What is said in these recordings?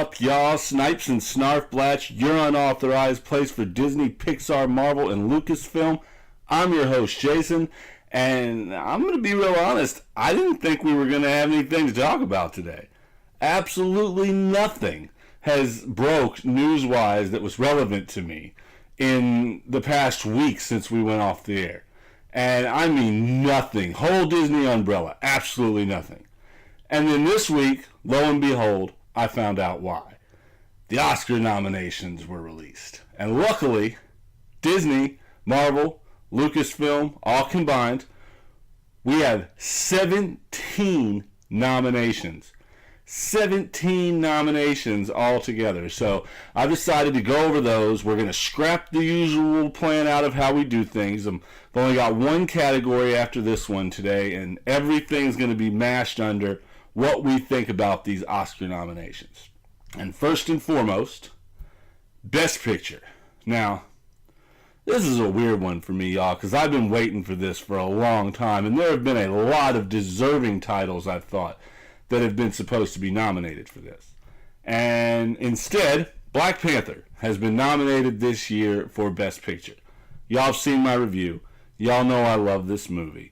up, y'all? Snipes-n-Snarfblatts, your unauthorized place for Disney, Pixar, Marvel, and Lucasfilm. I'm your host, Jason, and I'm going to be real honest. I didn't think we were going to have anything to talk about today. Absolutely nothing has broke news-wise that was relevant to me in the past week since we went off the air. And I mean nothing. Whole Disney umbrella. Absolutely nothing. And then this week, lo and behold, I found out why. The Oscar nominations were released. And luckily, Disney, Marvel, Lucasfilm, all combined, we have 17 nominations. 17 nominations altogether. So I've decided to go over those. We're going to scrap the usual plan out of how we do things. I've only got one category after this one today, and everything's going to be mashed under what we think about these Oscar nominations. And first and foremost, Best Picture. Now, this is a weird one for me, y'all, because I've been waiting for this for a long time, and there have been a lot of deserving titles, I've thought, that have been supposed to be nominated for this. And instead, Black Panther has been nominated this year for Best Picture. Y'all have seen my review. Y'all know I love this movie.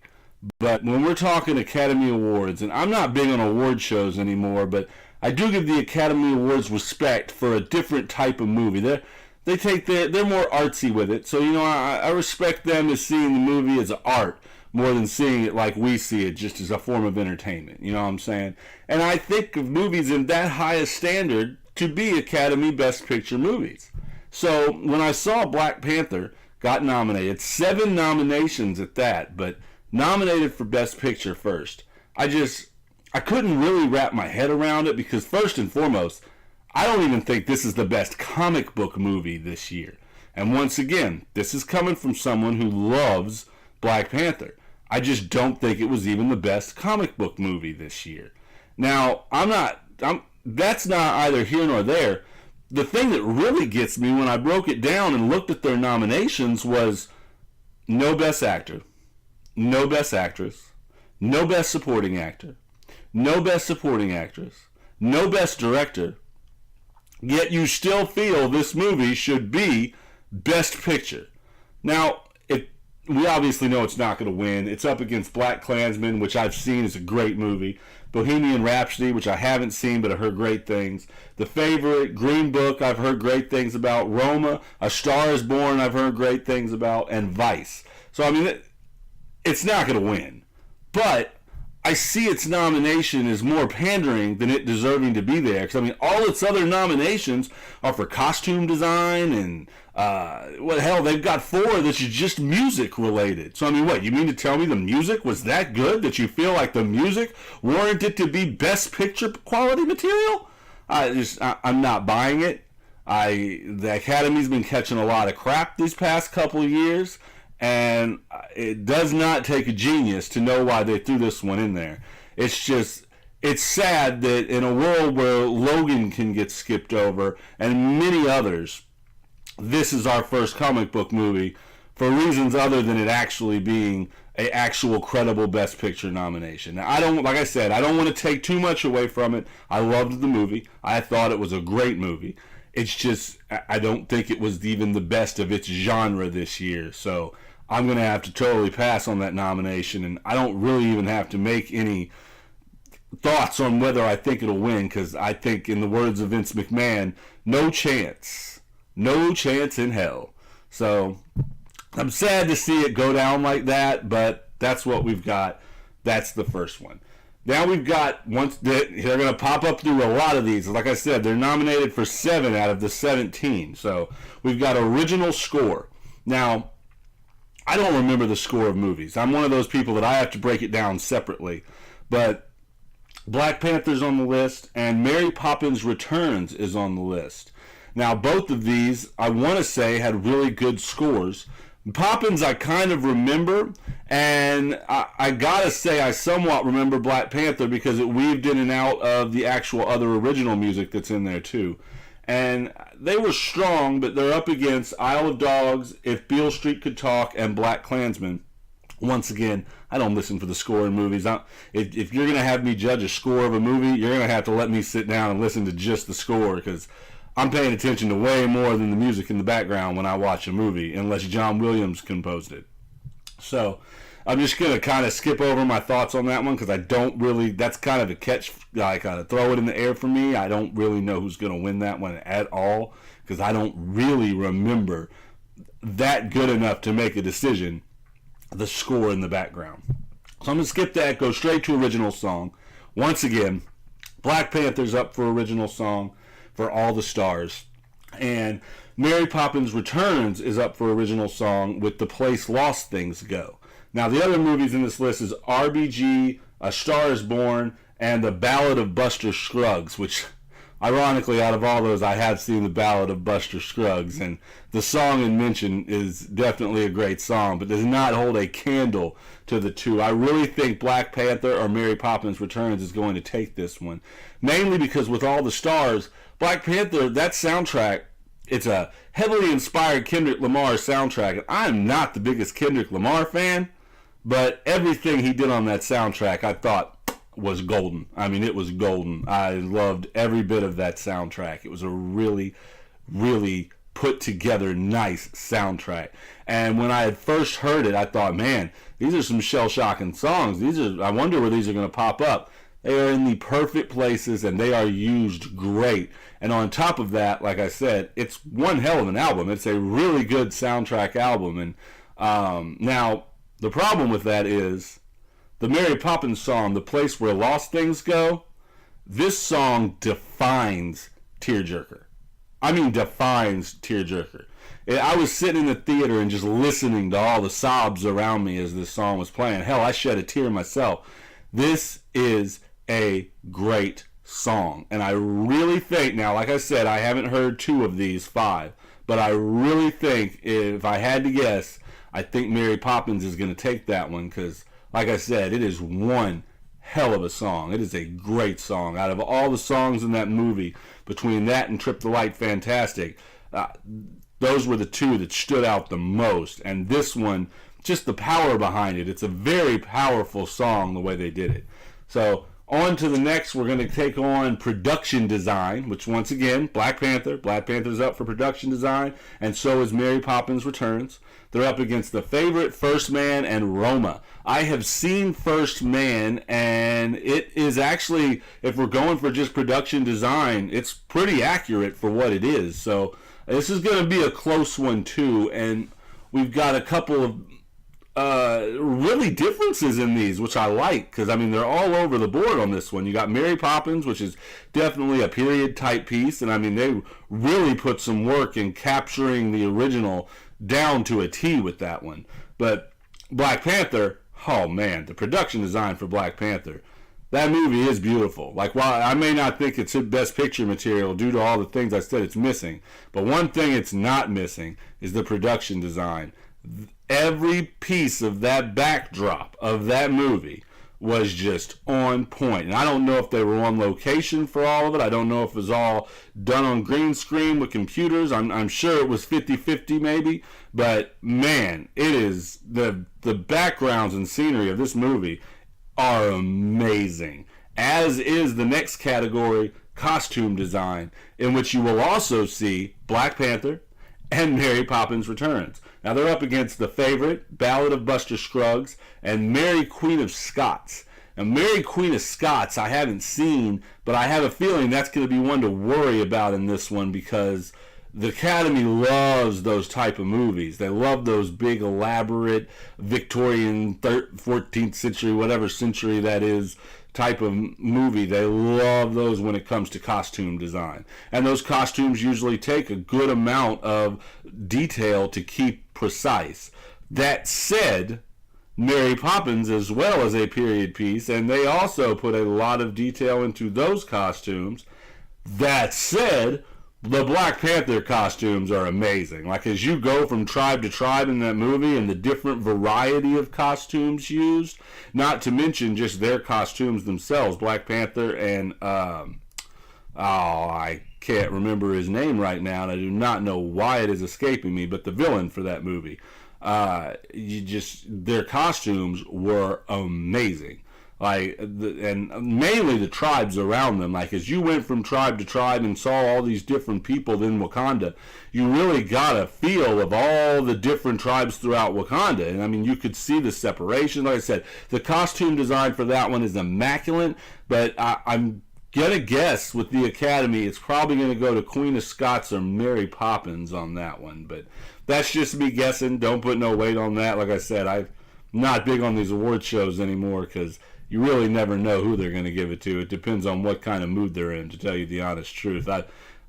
But when we're talking Academy Awards, and I'm not big on award shows anymore, but I do give the Academy Awards respect for a different type of movie. They're more artsy with it. So, I respect them as seeing the movie as art more than seeing it like we see it, just as a form of entertainment. You know what I'm saying? And I think of movies in that highest standard to be Academy Best Picture movies. So when I saw Black Panther got nominated, 7 nominations at that, but nominated for Best Picture first, I couldn't really wrap my head around it, because first and foremost, I don't even think this is the best comic book movie this year. And once again, this is coming from someone who loves Black Panther. I just don't think it was even the best comic book movie this year. Now, that's not either here nor there. The thing that really gets me when I broke it down and looked at their nominations was no Best Actor, no Best Actress, no Best Supporting Actor, no Best Supporting Actress, no Best Director, yet you still feel this movie should be Best Picture. Now, we obviously know it's not going to win. It's up against BlacKkKlansman, which I've seen is a great movie. Bohemian Rhapsody, which I haven't seen, but I heard great things. The Favorite, Green Book, I've heard great things about. Roma, A Star is Born, I've heard great things about. And Vice. So, it's not going to win. But I see its nomination as more pandering than it deserving to be there. Because, all its other nominations are for costume design and, they've got 4 that's just music related. So, what, you mean to tell me the music was that good that you feel like the music warranted to be Best Picture quality material? I'm not buying it. The Academy's been catching a lot of crap these past couple of years. And it does not take a genius to know why they threw this one in there. It's sad that in a world where Logan can get skipped over and many others, this is our first comic book movie for reasons other than it actually being an actual credible Best Picture nomination. Now, I don't want to take too much away from it. I loved the movie. I thought it was a great movie. It's just, I don't think it was even the best of its genre this year. So I'm going to have to totally pass on that nomination, and I don't really even have to make any thoughts on whether I think it'll win, because I think, in the words of Vince McMahon, no chance in hell. So I'm sad to see it go down like that, but that's what we've got. That's the first one. Now we've got, they're going to pop up through a lot of these. Like I said, they're nominated for 7 out of the 17. So we've got original score. Now, I don't remember the score of movies. I'm one of those people that I have to break it down separately. But Black Panther's on the list, and Mary Poppins Returns is on the list. Now, both of these, I want to say, had really good scores. Poppins I kind of remember, and I gotta say I somewhat remember Black Panther because it weaved in and out of the actual other original music that's in there too. And they were strong, but they're up against Isle of Dogs, If Beale Street Could Talk, and BlacKkKlansman. Once again, I don't listen for the score in movies. If you're going to have me judge a score of a movie, you're going to have to let me sit down and listen to just the score, because I'm paying attention to way more than the music in the background when I watch a movie, unless John Williams composed it. So I'm just going to kind of skip over my thoughts on that one, because I don't really, that's kind of a catch, I kind of throw it in the air for me. I don't really know who's going to win that one at all, because I don't really remember that good enough to make a decision, the score in the background. So I'm going to skip that, go straight to original song. Once again, Black Panther's up for original song for All the Stars. And Mary Poppins Returns is up for original song with The Place Lost Things Go. Now, the other movies in this list is RBG, A Star is Born, and The Ballad of Buster Scruggs, which, ironically, out of all those, I have seen The Ballad of Buster Scruggs, and the song in mention is definitely a great song, but does not hold a candle to the two. I really think Black Panther or Mary Poppins Returns is going to take this one, mainly because with All the Stars, Black Panther, that soundtrack, it's a heavily inspired Kendrick Lamar soundtrack, and I'm not the biggest Kendrick Lamar fan, but everything he did on that soundtrack I thought was golden. I mean, it was golden. I loved every bit of that soundtrack. It was a really, really put together nice soundtrack. And when I had first heard it, I thought, man, these are some shell-shocking songs. I wonder where these are going to pop up. They are in the perfect places, and they are used great. And on top of that, like I said, it's one hell of an album. It's a really good soundtrack album. And now, the problem with that is the Mary Poppins song, The Place Where Lost Things Go, this song defines tearjerker. I mean, defines tearjerker. I was sitting in the theater and just listening to all the sobs around me as this song was playing. Hell, I shed a tear myself. This is a great song. And I really think, now, like I said, I haven't heard 2 of these 5, but I really think, if I had to guess, I think Mary Poppins is going to take that one, because, like I said, it is one hell of a song. It is a great song. Out of all the songs in that movie, between that and Trip the Light Fantastic, those were the 2 that stood out the most. And this one, just the power behind it. It's a very powerful song, the way they did it. So, on to the next, we're going to take on production design, which, once again, Black Panther's up for production design, and so is Mary Poppins Returns. They're up against The Favorite, First Man, and Roma. I have seen First Man, and it is actually, if we're going for just production design, it's pretty accurate for what it is. So this is going to be a close one, too, and we've got a couple of really differences in these, which I like, because I mean they're all over the board on this one. You got Mary Poppins, which is definitely a period type piece, and I mean they really put some work in capturing the original down to a T with that one. But Black Panther, oh man, the production design for Black Panther, that movie is beautiful. Like, while I may not think it's best picture material due to all the things I said it's missing, but one thing it's not missing is the production design. Every piece of that backdrop of that movie was just on point. And I don't know if they were on location for all of it. I don't know if it was all done on green screen with computers. I'm sure it was 50-50 maybe. But man, it is the backgrounds and scenery of this movie are amazing. As is the next category, costume design, in which you will also see Black Panther and Mary Poppins Returns. Now they're up against The Favorite, Ballad of Buster Scruggs, and Mary Queen of Scots. Now Mary Queen of Scots I haven't seen, but I have a feeling that's going to be one to worry about in this one, because the Academy loves those type of movies. They love those big, elaborate, Victorian, 14th century, whatever century that is, type of movie. They love those when it comes to costume design. And those costumes usually take a good amount of detail to keep precise. That said, Mary Poppins as well as a period piece, and they also put a lot of detail into those costumes. That said, the Black Panther costumes are amazing. Like, as you go from tribe to tribe in that movie and the different variety of costumes used, not to mention just their costumes themselves. Black Panther and, I can't remember his name right now, and I do not know why it is escaping me, but the villain for that movie. their costumes were amazing. And mainly the tribes around them. Like, as you went from tribe to tribe and saw all these different people in Wakanda, you really got a feel of all the different tribes throughout Wakanda. And I mean, you could see the separation. Like I said, the costume design for that one is immaculate, but I'm gonna guess with the Academy, it's probably gonna go to Queen of Scots or Mary Poppins on that one. But that's just me guessing. Don't put no weight on that. Like I said, I'm not big on these award shows anymore because you really never know who they're going to give it to. It depends on what kind of mood they're in, to tell you the honest truth.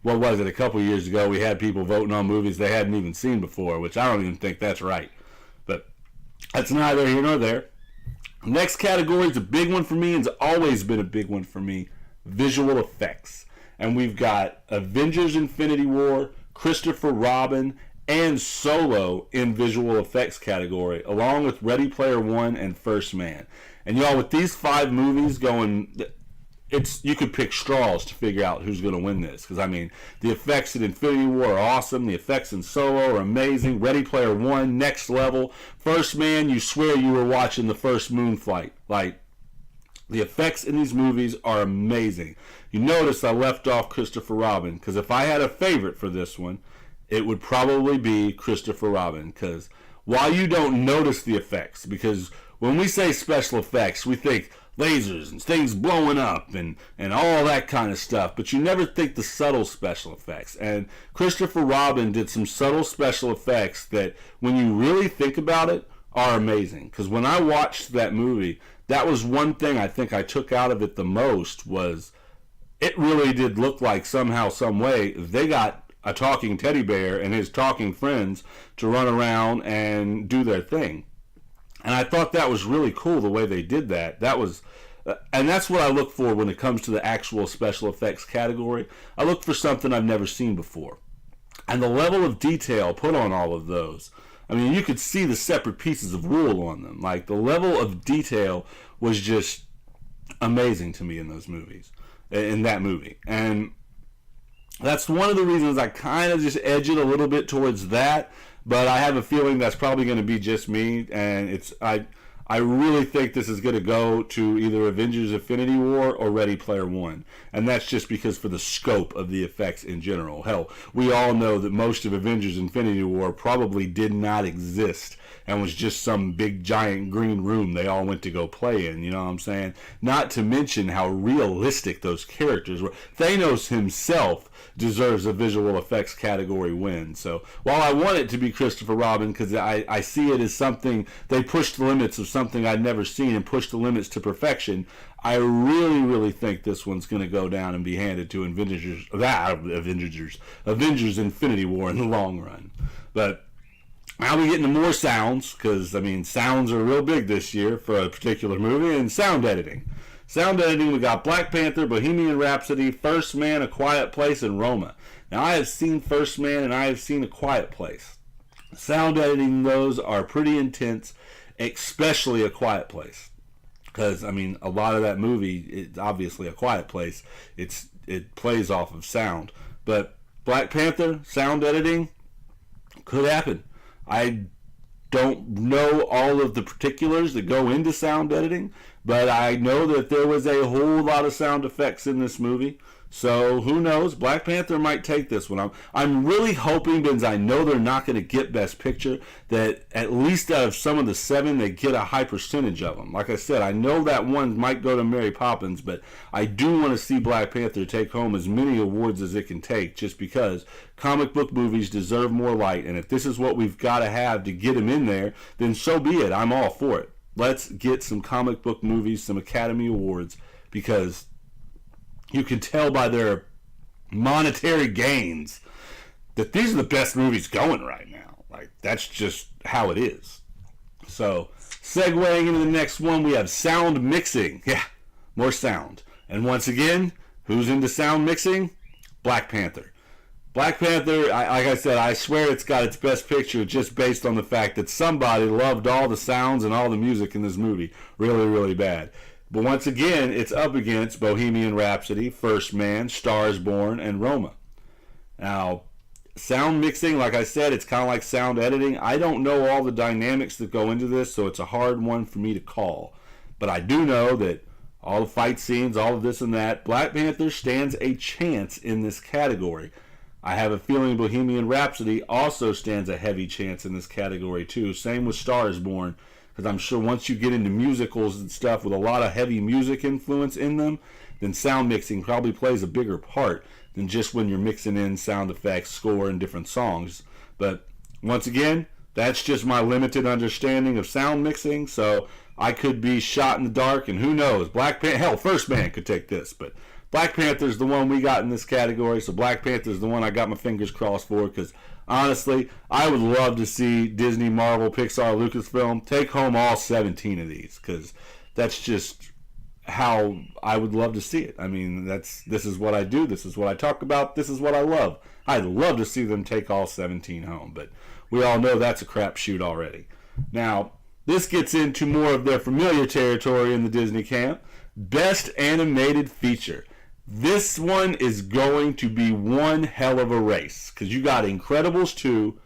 What was it, a couple years ago, we had people voting on movies they hadn't even seen before, which I don't even think that's right. But that's neither here nor there. Next category is a big one for me, and it's always been a big one for me, visual effects. And we've got Avengers Infinity War, Christopher Robin, and Solo in visual effects category, along with Ready Player One and First Man. And y'all, with these 5 movies going, you could pick straws to figure out who's going to win this. Because, I mean, the effects in Infinity War are awesome. The effects in Solo are amazing. Ready Player One, next level. First Man, you swear you were watching the first moon flight. Like, the effects in these movies are amazing. You notice I left off Christopher Robin, because if I had a favorite for this one, it would probably be Christopher Robin. Because while you don't notice the effects, because when we say special effects, we think lasers and things blowing up and all that kind of stuff, but you never think the subtle special effects. And Christopher Robin did some subtle special effects that, when you really think about it, are amazing. Because when I watched that movie, that was one thing I think I took out of it the most, was it really did look like somehow, some way, they got a talking teddy bear and his talking friends to run around and do their thing. And I thought that was really cool the way they did that. And that's what I look for when it comes to the actual special effects category. I look for something I've never seen before. And the level of detail put on all of those. I mean, you could see the separate pieces of wool on them. Like, the level of detail was just amazing to me in those movies, in that movie. And that's one of the reasons I kind of just edge it a little bit towards that. But I have a feeling that's probably going to be just me, and I really think this is going to go to either Avengers Infinity War or Ready Player One. And that's just because for the scope of the effects in general. Hell, we all know that most of Avengers Infinity War probably did not exist and was just some big giant green room they all went to go play in, you know what I'm saying? Not to mention how realistic those characters were. Thanos himself deserves a visual effects category win. So while I want it to be Christopher Robin, because I see it as something, they pushed the limits of something I'd never seen and pushed the limits to perfection, I really, really think this one's going to go down and be handed to Avengers Infinity War in the long run. But I'll be getting to more sounds, because, I mean, sounds are real big this year for a particular movie, and sound editing. Sound editing, we got Black Panther, Bohemian Rhapsody, First Man, A Quiet Place, and Roma. Now, I have seen First Man and I have seen A Quiet Place. Sound editing, those are pretty intense, especially A Quiet Place. Because, I mean, a lot of that movie, it's obviously A Quiet Place. It plays off of sound. But Black Panther, sound editing, could happen. I don't know all of the particulars that go into sound editing, but I know that there was a whole lot of sound effects in this movie. So who knows? Black Panther might take this one. I'm really hoping, because I know they're not going to get Best Picture, that at least out of some of the 7, they get a high percentage of them. Like I said, I know that one might go to Mary Poppins, but I do want to see Black Panther take home as many awards as it can take, just because comic book movies deserve more light. And if this is what we've got to have to get them in there, then so be it. I'm all for it. Let's get some comic book movies, some Academy Awards, because you can tell by their monetary gains that these are the best movies going right now. Like, that's just how it is. So, segueing into the next one, we have sound mixing. Yeah, more sound. And once again, who's into sound mixing? Black Panther. Black Panther, like I said, I swear it's got its best picture just based on the fact that somebody loved all the sounds and all the music in this movie really, really bad. But once again, it's up against Bohemian Rhapsody, First Man, Stars Born, and Roma. Now, Sound mixing, like I said, it's kind of like sound editing. I don't know all the dynamics that go into this, so it's a hard one for me to call. But I do know that all the fight scenes, all of this and that, Black Panther stands a chance in this category. I have a feeling Bohemian Rhapsody also stands a heavy chance in this category too. Same with Star is Born, because I'm sure once you get into musicals and stuff with a lot of heavy music influence in them, then sound mixing probably plays a bigger part than just when you're mixing in sound effects, score, and different songs. But once again, that's just my limited understanding of sound mixing, so I could be shot in the dark, and who knows? Hell, First Man could take this, but Black Panther's the one we got in this category, so Black Panther's the one I got my fingers crossed for, because honestly, I would love to see Disney, Marvel, Pixar, Lucasfilm take home all 17 of these, because that's just how I would love to see it. I mean, this is what I do, this is what I talk about, this is what I love. I'd love to see them take all 17 home, but we all know that's a crapshoot already. Now, this gets into more of their familiar territory in the Disney camp. Best Animated Feature. This one is going to be one hell of a race, because you got Incredibles 2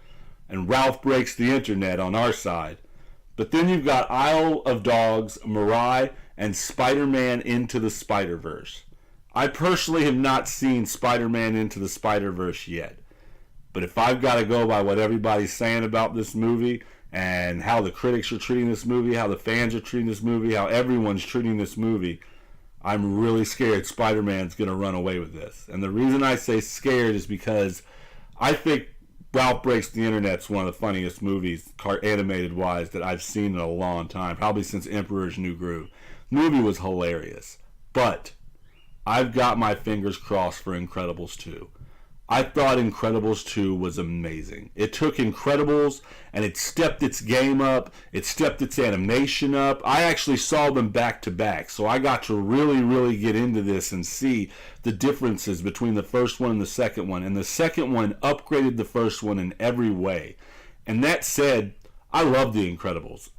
and Ralph Breaks the Internet on our side. But then you've got Isle of Dogs, Mirai, and Spider-Man Into the Spider-Verse. I personally have not seen Spider-Man Into the Spider-Verse yet. But if I've got to go by what everybody's saying about this movie, and how the critics are treating this movie, how the fans are treating this movie, how everyone's treating this movie, I'm really scared Spider-Man's going to run away with this. And the reason I say scared is because I think Ralph Breaks the Internet's one of the funniest movies, animated-wise, that I've seen in a long time, probably since Emperor's New Groove. The movie was hilarious. But I've got my fingers crossed for Incredibles 2. I thought Incredibles 2 was amazing. It took Incredibles and it stepped its game up. It stepped its animation up. I actually saw them back to back, so I got to really, really get into this and see the differences between the first one and the second one. And the second one upgraded the first one in every way. And that said, I love The Incredibles.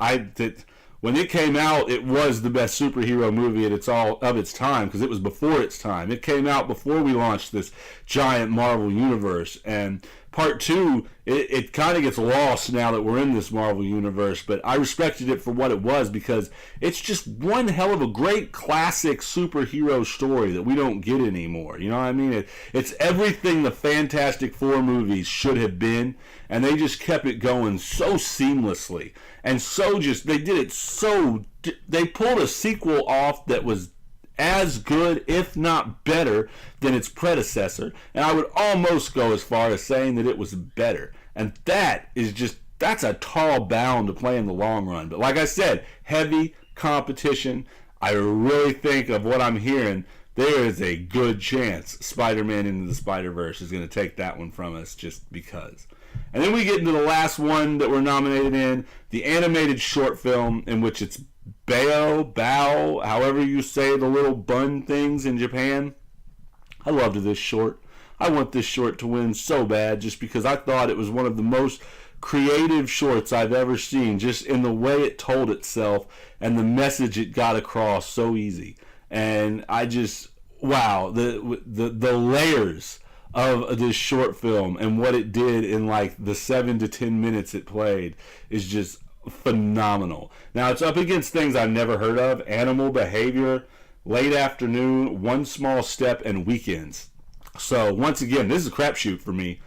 When it came out, it was the best superhero movie of its time, because it was before its time. It came out before we launched this giant Marvel universe. And part two, it kind of gets lost now that we're in this Marvel universe, but I respected it for what it was, because it's just one hell of a great classic superhero story that we don't get anymore. You know what I mean? It's everything the Fantastic Four movies should have been, and they just kept it going so seamlessly. And they pulled a sequel off that was as good, if not better, than its predecessor. And I would almost go as far as saying that it was better. And that's a tall bound to play in the long run. But like I said, heavy competition. I really think of what I'm hearing, there is a good chance Spider-Man Into the Spider-Verse is going to take that one from us just because. And then we get into the last one that we're nominated in, the animated short film, in which it's Bao, however you say the little bun things in Japan. I loved this short. I want this short to win so bad, just because I thought it was one of the most creative shorts I've ever seen, just in the way it told itself and the message it got across so easy. And wow, the layers of this short film and what it did in like the 7 to 10 minutes it played is just phenomenal. Now, it's up against things I've never heard of: Animal Behavior, Late Afternoon, One Small Step, and Weekends. So once again, this is a crapshoot for me.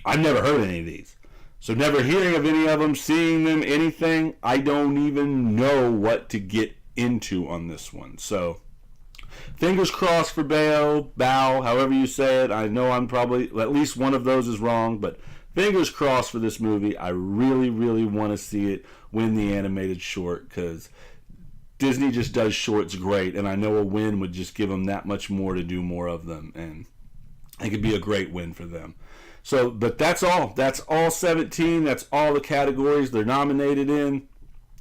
I've never heard of any of these. So never hearing of any of them, seeing them, anything, I don't even know what to get into on this one. So fingers crossed for Bao, however you say it. I know I'm probably, at least one of those is wrong, but fingers crossed for this movie. I really, really want to see it win the animated short, because Disney just does shorts great, and I know a win would just give them that much more to do more of them, and it could be a great win for them. So, but that's all. That's all 17. That's all the categories they're nominated in.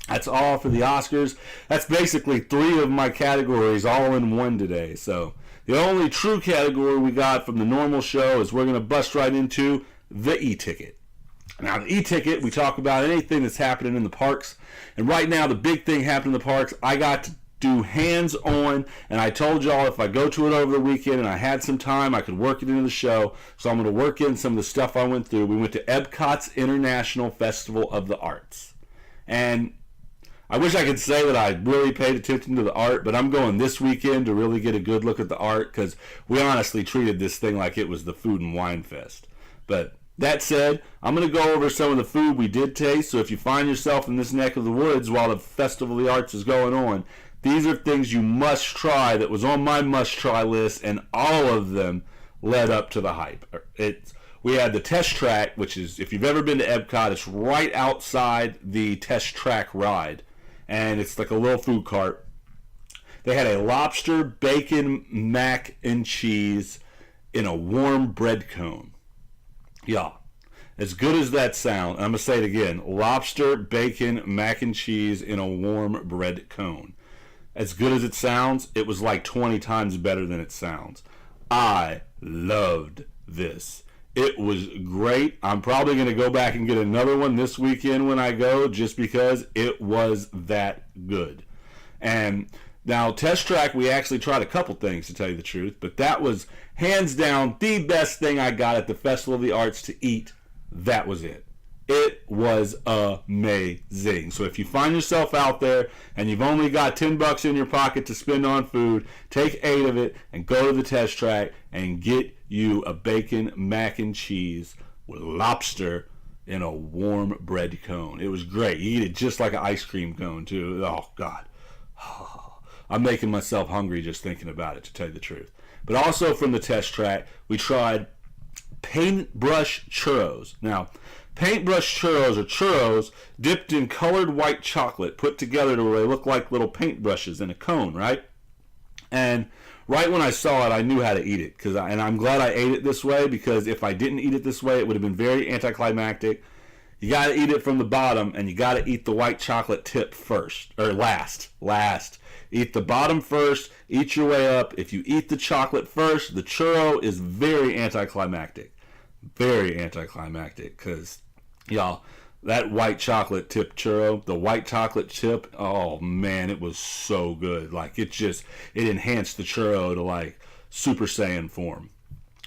That's all for the Oscars. That's basically 3 of my categories all in one today. So the only true category we got from the normal show is we're going to bust right into the ETicket. Now, the ETicket, we talk about anything that's happening in the parks. And right now, the big thing happening in the parks, I got do hands-on, and I told y'all if I go to it over the weekend and I had some time, I could work it into the show. So I'm going to work in some of the stuff I went through. We went to Epcot's International Festival of the Arts. And I wish I could say that I really paid attention to the art, but I'm going this weekend to really get a good look at the art because we honestly treated this thing like it was the Food and Wine Fest. But that said, I'm going to go over some of the food we did taste, so if you find yourself in this neck of the woods while the Festival of the Arts is going on, these are things you must try that was on my must-try list, and all of them led up to the hype. We had the test track, which is, if you've ever been to Epcot, it's right outside the test track ride, and it's like a little food cart. They had a lobster, bacon, mac and cheese in a warm bread cone. Yeah, as good as that sounds, I'm going to say it again, lobster, bacon, mac and cheese in a warm bread cone. As good as it sounds, it was like 20 times better than it sounds. I loved this. It was great. I'm probably going to go back and get another one this weekend when I go just because it was that good. And now, Test Track, we actually tried a couple things, to tell you the truth, but that was hands down the best thing I got at the Festival of the Arts to eat. That was it. It was amazing. So if you find yourself out there and you've only got $10 in your pocket to spend on food, take 8 of it and go to the Test Track and get you a bacon mac and cheese with lobster in a warm bread cone. It was great. You eat it just like an ice cream cone, too. Oh, God. I'm making myself hungry just thinking about it, to tell you the truth. But also from the Test Track, we tried paintbrush churros. Now, paintbrush churros are churros dipped in colored white chocolate, put together to where they look like little paintbrushes in a cone, right? And right when I saw it, I knew how to eat it. And I'm glad I ate it this way, because if I didn't eat it this way, it would have been very anticlimactic. You got to eat it from the bottom, and you got to eat the white chocolate tip first, or last. Eat the bottom first, eat your way up. If you eat the chocolate first, the churro is very anticlimactic. Very anticlimactic, because, y'all, that white chocolate tip churro, the white chocolate chip, oh, man, it was so good. Like, it enhanced the churro to, like, Super Saiyan form.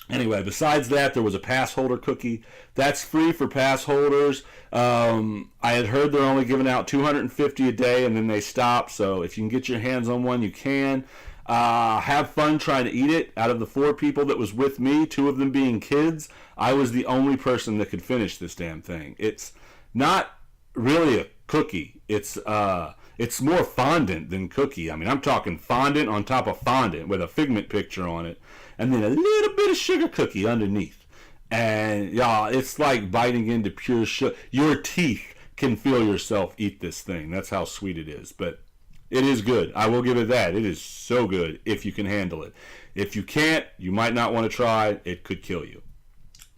Anyway, besides that, there was a Passholder Cookie. That's free for pass holders. I had heard they're only giving out 250 a day, and then they stop. So if you can get your hands on one, you can. Have fun trying to eat it. Out of the 4 people that was with me, 2 of them being kids, I was the only person that could finish this damn thing. It's not really a cookie. It's more fondant than cookie. I mean, I'm talking fondant on top of fondant with a Figment picture on it, and then a little bit of sugar cookie underneath. And y'all, it's like biting into pure sugar. Your teeth can feel yourself eat this thing. That's how sweet it is. But it is good. I will give it that. It is so good if you can handle it. If you can't, you might not want to try. It could kill you.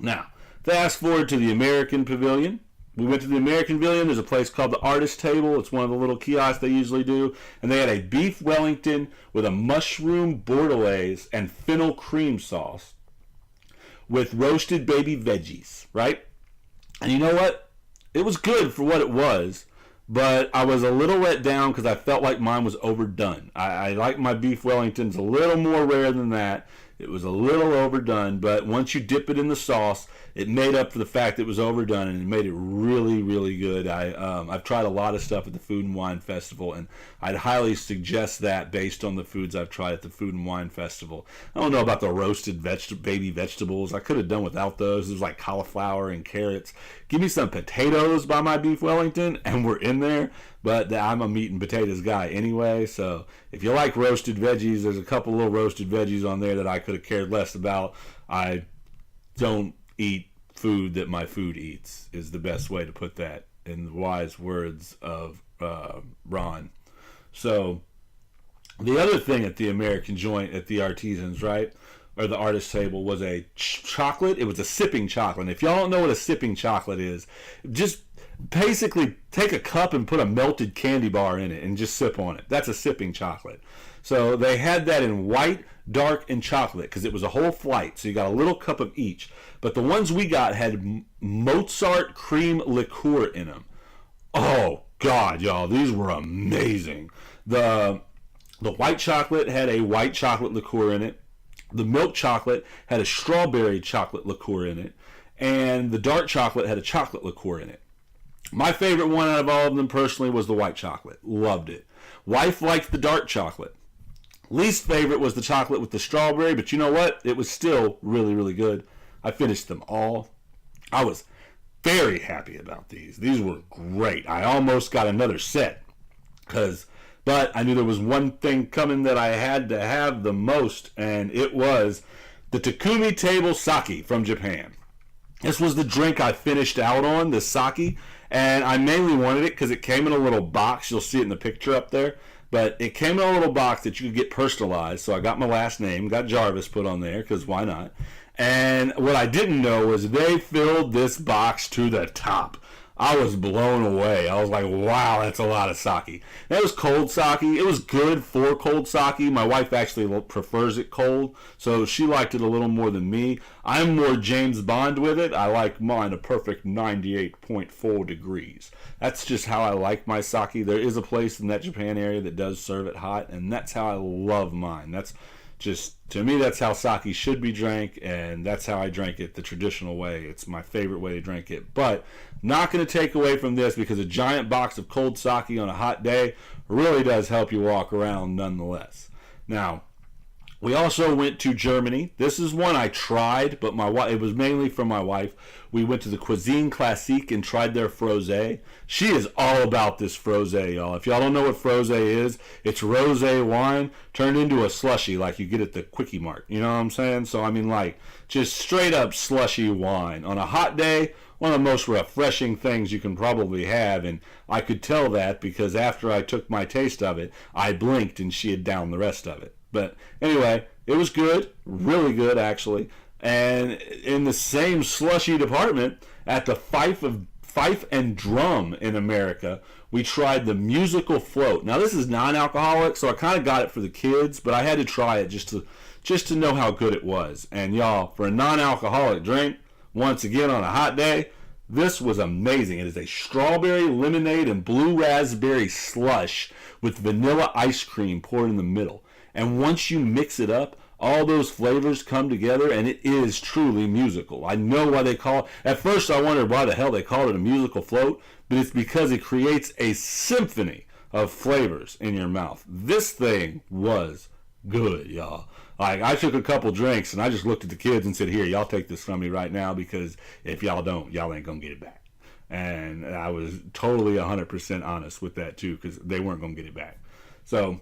Now, fast forward to the American Pavilion. We went to the American Pavilion. There's a place called the Artist Table. It's one of the little kiosks they usually do. And they had a beef Wellington with a mushroom bordelaise and fennel cream sauce with roasted baby veggies, right? And you know what? It was good for what it was, but I was a little let down because I felt like mine was overdone. I like my beef Wellingtons a little more rare than that. It was a little overdone, but once you dip it in the sauce, it made up for the fact that it was overdone, and it made it really, really good. I've tried a lot of stuff at the Food and Wine Festival, and I'd highly suggest that based on the foods I've tried at the Food and Wine Festival. I don't know about the roasted baby vegetables. I could have done without those. It was like cauliflower and carrots. Give me some potatoes by my beef Wellington, and we're in there. But I'm a meat and potatoes guy anyway, so if you like roasted veggies, there's a couple little roasted veggies on there that I could have cared less about. I don't eat food that my food eats, is the best way to put that in the wise words of Ron. So the other thing at the American joint at the Artisans, right, or the Artist Table, was a chocolate. It was a sipping chocolate. And if y'all don't know what a sipping chocolate is, just basically take a cup and put a melted candy bar in it and just sip on it. That's a sipping chocolate. So they had that in white, dark, and chocolate because it was a whole flight. So you got a little cup of each. But the ones we got had Mozart cream liqueur in them. Oh, God, y'all. These were amazing. The The white chocolate had a white chocolate liqueur in it. The milk chocolate had a strawberry chocolate liqueur in it. And the dark chocolate had a chocolate liqueur in it. My favorite one out of all of them personally was the white chocolate. Loved it. Wife liked the dark chocolate. Least favorite was the chocolate with the strawberry, but you know what? It was still really, really good. I finished them all. I was very happy about these. These were great. I almost got another set, but I knew there was one thing coming that I had to have the most, and it was the Takumi Table Sake from Japan. This was the drink I finished out on, the sake, and I mainly wanted it because it came in a little box. You'll see it in the picture up there. But it came in a little box that you could get personalized. So I got my last name, got Jarvis put on there, because why not? And what I didn't know was they filled this box to the top. I was blown away. I was like, wow, that's a lot of sake. That was cold sake. It was good for cold sake. My wife actually prefers it cold, so she liked it a little more than me. I'm more James Bond with it. I like mine a perfect 98.4 degrees. That's just how I like my sake. There is a place in that Japan area that does serve it hot, and that's how I love mine. That's just, to me, that's how sake should be drank, and that's how I drank it the traditional way. It's my favorite way to drink it. But not going to take away from this, because a giant box of cold sake on a hot day really does help you walk around nonetheless. Now, we also went to Germany. This is one I tried, but it was mainly for my wife. We went to the Cuisine Classique and tried their frosé. She is all about this frosé, y'all. If y'all don't know what frosé is, it's rosé wine turned into a slushy like you get at the Quickie Mart. You know what I'm saying? So, I mean, like, just straight up slushy wine. On a hot day, one of the most refreshing things you can probably have, and I could tell that because after I took my taste of it, I blinked and she had downed the rest of it. But anyway, it was good, really good actually. And in the same slushy department, at the Fife and Drum in America, we tried the musical float. Now this is non-alcoholic, so I kind of got it for the kids, but I had to try it just to know how good it was. And y'all, for a non-alcoholic drink, once again on a hot day, this was amazing. It is a strawberry lemonade and blue raspberry slush with vanilla ice cream poured in the middle. And once you mix it up, all those flavors come together, and it is truly musical. I know why they call it. At first, I wondered why the hell they called it a musical float, but it's because it creates a symphony of flavors in your mouth. This thing was good, y'all. Like, I took a couple drinks, and I just looked at the kids and said, here, y'all take this from me right now, because if y'all don't, y'all ain't going to get it back. And I was totally 100% honest with that, too, because they weren't going to get it back. So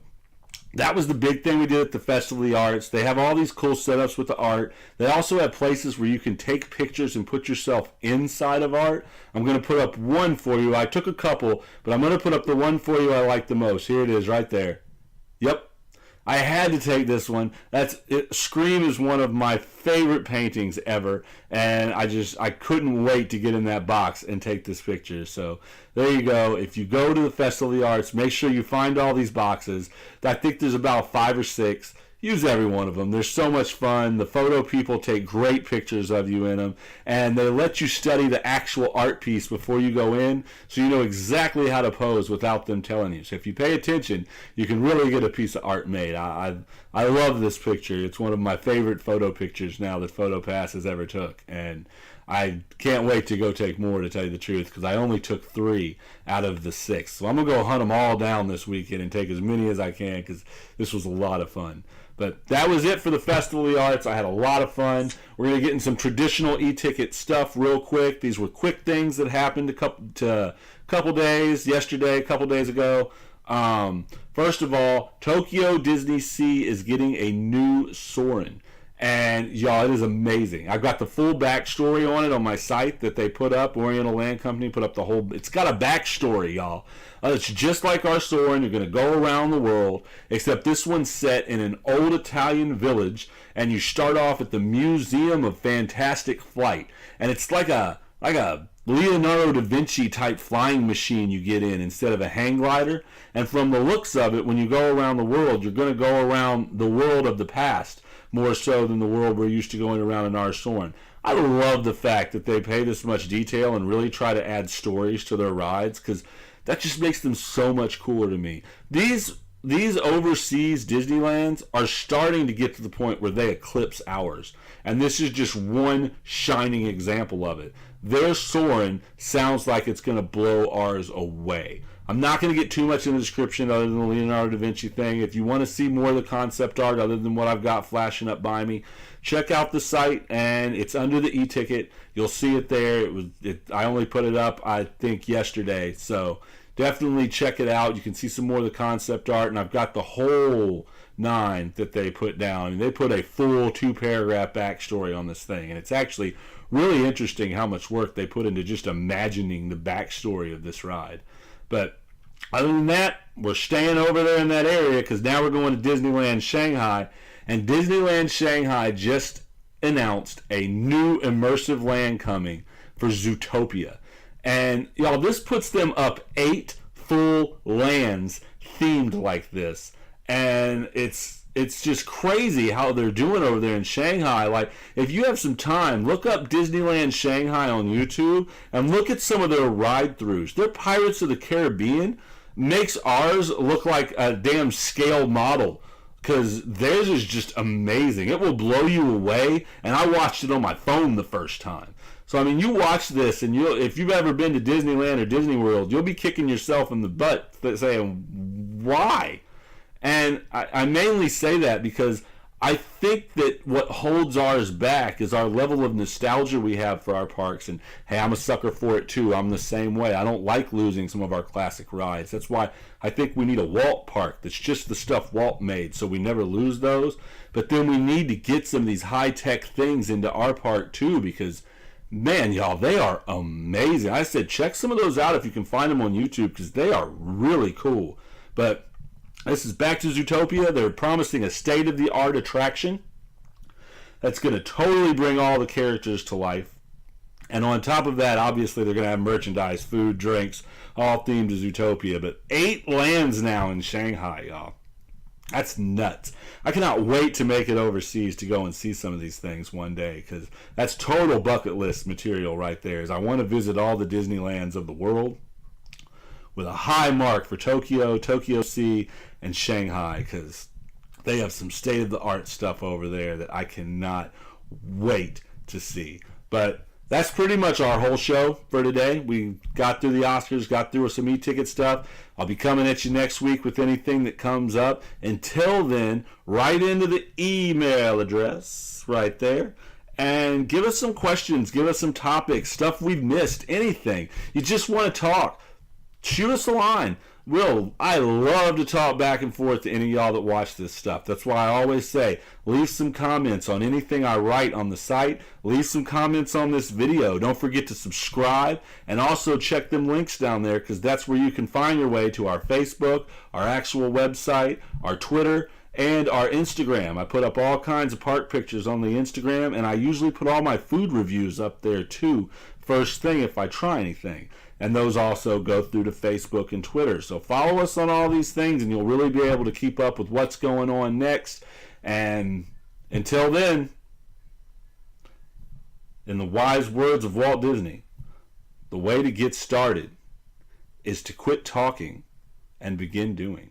that was the big thing we did at the Festival of the Arts. They have all these cool setups with the art. They also have places where you can take pictures and put yourself inside of art. I'm going to put up one for you. I took a couple, but I'm going to put up the one for you I like the most. Here it is right there. Yep. I had to take this one. Scream is one of my favorite paintings ever, and I couldn't wait to get in that box and take this picture. So there you go. If you go to the Festival of the Arts, make sure you find all these boxes. I think there's about 5 or 6. Use every one of them. They're so much fun. The photo people take great pictures of you in them, and they let you study the actual art piece before you go in, so you know exactly how to pose without them telling you. So if you pay attention, you can really get a piece of art made. I love this picture. It's one of my favorite photo pictures now that PhotoPass has ever took, and I can't wait to go take more, to tell you the truth, because I only took 3 out of the 6. So I'm going to go hunt them all down this weekend and take as many as I can, because this was a lot of fun. But that was it for the Festival of the Arts. I had a lot of fun. We're going to get in some traditional ETicket stuff real quick. These were quick things that happened a couple days, yesterday, a couple days ago. First of all, Tokyo DisneySea is getting a new Soarin'. And y'all, it is amazing. I've got the full backstory on it on my site that they put up. Oriental Land Company put up the whole. It's got a backstory, y'all. It's just like our Soarin'. You're going to go around the world, except this one's set in an old Italian village, and you start off at the Museum of Fantastic Flight, and it's like a Leonardo da Vinci type flying machine you get in instead of a hang glider. And from the looks of it, when you go around the world, you're going to go around the world of the past, more so than the world we're used to going around in our Soarin'. I love the fact that they pay this much detail and really try to add stories to their rides, because that just makes them so much cooler to me. These these overseas Disneylands are starting to get to the point where they eclipse ours. And this is just one shining example of it. Their Soarin' sounds like it's going to blow ours away. I'm not going to get too much in the description other than the Leonardo da Vinci thing. If you want to see more of the concept art other than what I've got flashing up by me, check out the site, and it's under the ETicket. You'll see it there. I only put it up, I think, yesterday. So definitely check it out. You can see some more of the concept art, and I've got the whole 9 that they put down. And they put a full 2-paragraph backstory on this thing, and it's actually really interesting how much work they put into just imagining the backstory of this ride. But other than that, we're staying over there in that area because now we're going to Disneyland Shanghai. And Disneyland Shanghai just announced a new immersive land coming for Zootopia. And, y'all, this puts them up 8 full lands themed like this. And it's just crazy how they're doing over there in Shanghai. Like, if you have some time, look up Disneyland Shanghai on YouTube and look at some of their ride-throughs. Their Pirates of the Caribbean makes ours look like a damn scale model, because theirs is just amazing. It will blow you away, and I watched it on my phone the first time. So, I mean, you watch this, and if you've ever been to Disneyland or Disney World, you'll be kicking yourself in the butt saying, why? And I mainly say that because I think that what holds ours back is our level of nostalgia we have for our parks. And, hey, I'm a sucker for it, too. I'm the same way. I don't like losing some of our classic rides. That's why I think we need a Walt park that's just the stuff Walt made, so we never lose those. But then we need to get some of these high-tech things into our park, too, because, man, y'all, they are amazing. I said check some of those out if you can find them on YouTube, because they are really cool. But this is back to Zootopia. They're promising a state-of-the-art attraction that's going to totally bring all the characters to life. And on top of that, obviously, they're going to have merchandise, food, drinks, all themed to Zootopia. But 8 lands now in Shanghai, y'all. That's nuts. I cannot wait to make it overseas to go and see some of these things one day, because that's total bucket list material right there. Is I want to visit all the Disneylands of the world, with a high mark for Tokyo, Tokyo Sea, and Shanghai, because they have some state-of-the-art stuff over there that I cannot wait to see. But that's pretty much our whole show for today. We got through the Oscars, got through some e-ticket stuff. I'll be coming at you next week with anything that comes up. Until then, write into the email address right there, and give us some questions, give us some topics, stuff we've missed, anything. You just want to talk. Shoot us a line. I love to talk back and forth to any of y'all that watch this stuff. That's why I always say, leave some comments on anything I write on the site. Leave some comments on this video. Don't forget to subscribe, and also check them links down there, because that's where you can find your way to our Facebook, our actual website, our Twitter, and our Instagram. I put up all kinds of park pictures on the Instagram, and I usually put all my food reviews up there too, first thing if I try anything. And those also go through to Facebook and Twitter. So follow us on all these things, and you'll really be able to keep up with what's going on next. And until then, in the wise words of Walt Disney, the way to get started is to quit talking and begin doing.